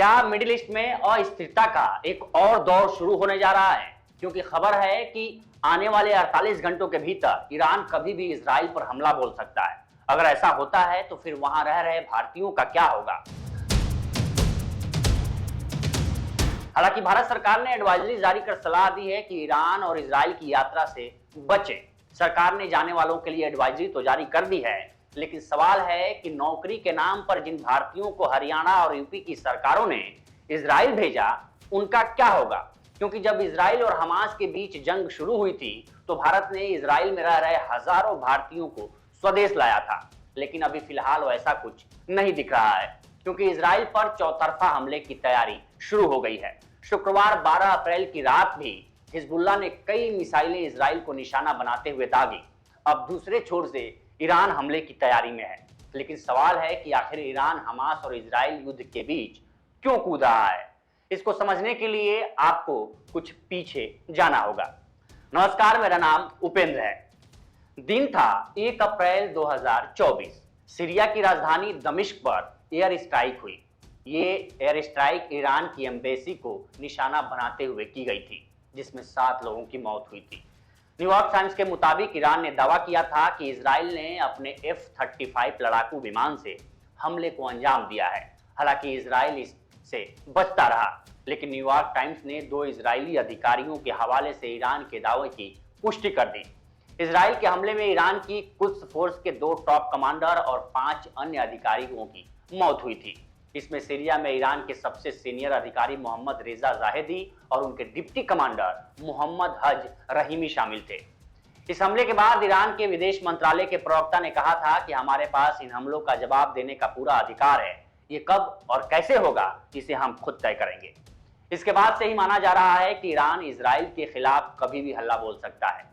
क्या middle east में अस्थिरता का एक और दौर शुरू होने जा रहा है? क्योंकि खबर है कि आने वाले 48 घंटों के भीतर ईरान कभी भी इजराइल पर हमला बोल सकता है। अगर ऐसा होता है तो फिर वहां रह रहे भारतीयों का क्या होगा? हालांकि भारत सरकार ने एडवाइजरी जारी कर सलाह दी है कि ईरान और इजराइल की यात्रा से बचें। सरकार ने जाने वालों के लिए एडवाइजरी तो जारी कर दी है, लेकिन सवाल है कि नौकरी के नाम पर जिन भारतीयों को हरियाणा और यूपी की सरकारों ने इजराइल भेजा, उनका क्या होगा? क्योंकि जब इजराइल और हमास के बीच जंग शुरू हुई थी तो भारत ने इजराइल में रह रहे हजारों भारतीयों को स्वदेश लाया था, लेकिन अभी फिलहाल वैसा कुछ नहीं दिख रहा है, क्योंकि इजराइल पर चौतरफा हमले की तैयारी शुरू हो गई है। शुक्रवार 12 अप्रैल की रात भी हिजबुल्लाह ने कई मिसाइलें इजराइल को निशाना बनाते हुए दागी। अब दूसरे छोर से ईरान हमले की तैयारी में है, लेकिन सवाल है कि आखिर ईरान हमास और इजराइल युद्ध के बीच क्यों कूद रहा है? इसको समझने के लिए आपको कुछ पीछे जाना होगा। नमस्कार, मेरा नाम उपेंद्र है। दिन था 1 अप्रैल 2024। सीरिया की राजधानी दमिश्क पर एयर स्ट्राइक हुई। ये एयर स्ट्राइक ईरान की एम्बेसी को निशाना बनाते हुए की गई थी, जिसमें 7 लोगों की मौत हुई थी। न्यूयॉर्क टाइम्स के मुताबिक ईरान ने दावा किया था कि इजराइल ने अपने F-35 लड़ाकू विमान से हमले को अंजाम दिया है। हालांकि इजराइल इससे बचता रहा, लेकिन न्यूयॉर्क टाइम्स ने 2 इजरायली अधिकारियों के हवाले से ईरान के दावे की पुष्टि कर दी। इजराइल के हमले में ईरान की कुद्स फोर्स के 2 टॉप कमांडर और 5 अन्य अधिकारियों की मौत हुई थी। इसमें सीरिया में ईरान के सबसे सीनियर अधिकारी मोहम्मद रेजा जाहिदी और उनके डिप्टी कमांडर मोहम्मद हज रहीमी शामिल थे। इस हमले के बाद ईरान के विदेश मंत्रालय के प्रवक्ता ने कहा था कि हमारे पास इन हमलों का जवाब देने का पूरा अधिकार है। ये कब और कैसे होगा, इसे हम खुद तय करेंगे। इसके बाद से ही माना जा रहा है कि ईरान इजराइल के खिलाफ कभी भी हल्ला बोल सकता है।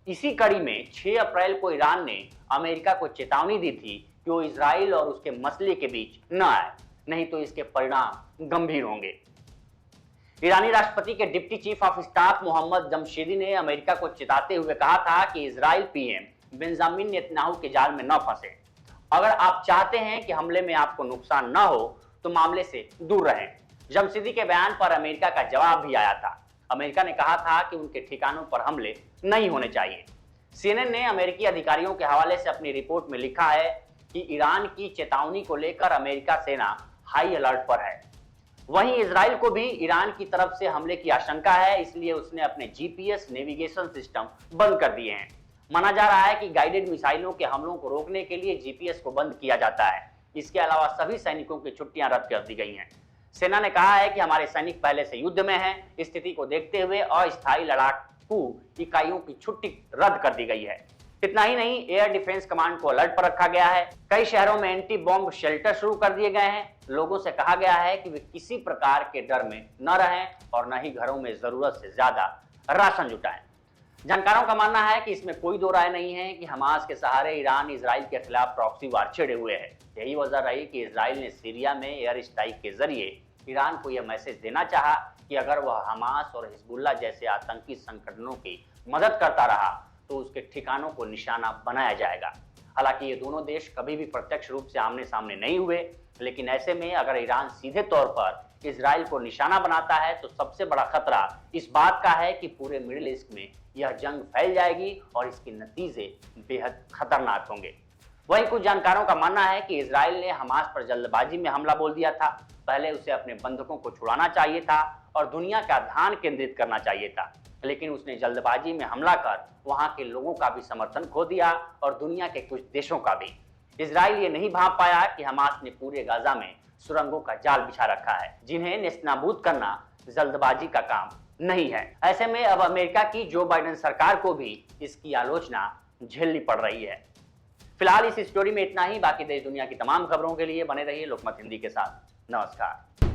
इसी कड़ी में 6 अप्रैल को ईरान ने अमेरिका को चेतावनी दी थी कि वो इजराइल और उसके मसले के बीच न आए, नहीं तो इसके परिणाम गंभीर होंगे। ईरानी राष्ट्रपति के deputy chief of staff Mohammad Jamshidi ने अमेरिका को चेताते हुए कहा था कि इजराइल पीएम बेंजामिन नेतन्याहू के जाल में न फंसे। अगर आप चाहते हैं कि हमले में आपको नुकसान न हो तो मामले से दूर रहें। जमशेदी के बयान पर अमेरिका का जवाब भी आया था। अमेरिका ने कहा था कि उनके ठिकानों पर हमले नहीं होने चाहिए। CNN ने अमेरिकी अधिकारियों के हवाले से अपनी रिपोर्ट में लिखा है कि ईरान की चेतावनी को लेकर अमेरिका सेना हाई अलर्ट पर है। वहीं इजराइल को भी ईरान की तरफ से हमले की आशंका है, इसलिए उसने अपने GPS नेविगेशन सिस्टम बंद कर दिए हैं। माना जा रहा है कि गाइडेड मिसाइलों के हमलों को रोकने के लिए GPS को बंद किया जाता है। इसके अलावा सभी सैनिकों की छुट्टियां रद्द कर दी गई हैं। सेना ने कहा है कि हमारे सैनिक पहले से युद्ध में हैं। स्थिति को देखते हुए अस्थायी लड़ाकू इकाइयों की छुट्टी रद्द कर दी गई है। इतना ही नहीं, एयर डिफेंस कमांड को अलर्ट पर रखा गया है। कई शहरों में एंटी बॉम्ब शेल्टर शुरू कर दिए गए हैं। लोगों से कहा गया है कि वे किसी प्रकार के डर में न रहें और न ही घरों में जरूरत से ज्यादा राशन जुटाएं। जानकारों का मानना है कि इसमें कोई दो राय नहीं है कि हमास के सहारे ईरान इजराइल के खिलाफ प्रॉक्सी वार छेड़े हुए है। यही वजह रही कि इजराइल ने सीरिया में एयर स्ट्राइक के जरिए ईरान को यह मैसेज देना चाहा कि अगर वह हमास और हिजबुल्लाह जैसे आतंकी संगठनों की मदद करता रहा तो उसके ठिकानों को निशाना बनाया जाएगा। हालांकि ये दोनों देश कभी भी प्रत्यक्ष रूप से आमने सामने नहीं हुए, लेकिन ऐसे में अगर ईरान सीधे तौर पर इजराइल को निशाना बनाता है तो सबसे बड़ा खतरा इस बात का है कि पूरे मिडिल ईस्ट में यह जंग फैल जाएगी और इसके नतीजे बेहद खतरनाक होंगे। वहीं कुछ जानकारों का मानना है कि इजराइल ने हमास पर जल्दबाजी में हमला बोल दिया था। पहले उसे अपने बंधकों को छुड़ाना चाहिए था और दुनिया का ध्यान केंद्रित करना चाहिए था, लेकिन उसने जल्दबाजी में हमला कर वहां के लोगों का भी समर्थन खो दिया और दुनिया के कुछ देशों का भी। इजराइल ये नहीं भांप पाया कि हमास ने पूरे गाजा में सुरंगों का जाल बिछा रखा है, जिन्हें नेस्तनाबूद करना जल्दबाजी का काम नहीं है। ऐसे में अब अमेरिका की जो बाइडेन सरकार को भी इसकी आलोचना झेलनी पड़ रही है। फिलहाल इस स्टोरी में इतना ही। बाकी देश दुनिया की तमाम खबरों के लिए बने रहिए लोकमत हिंदी के साथ। नमस्कार।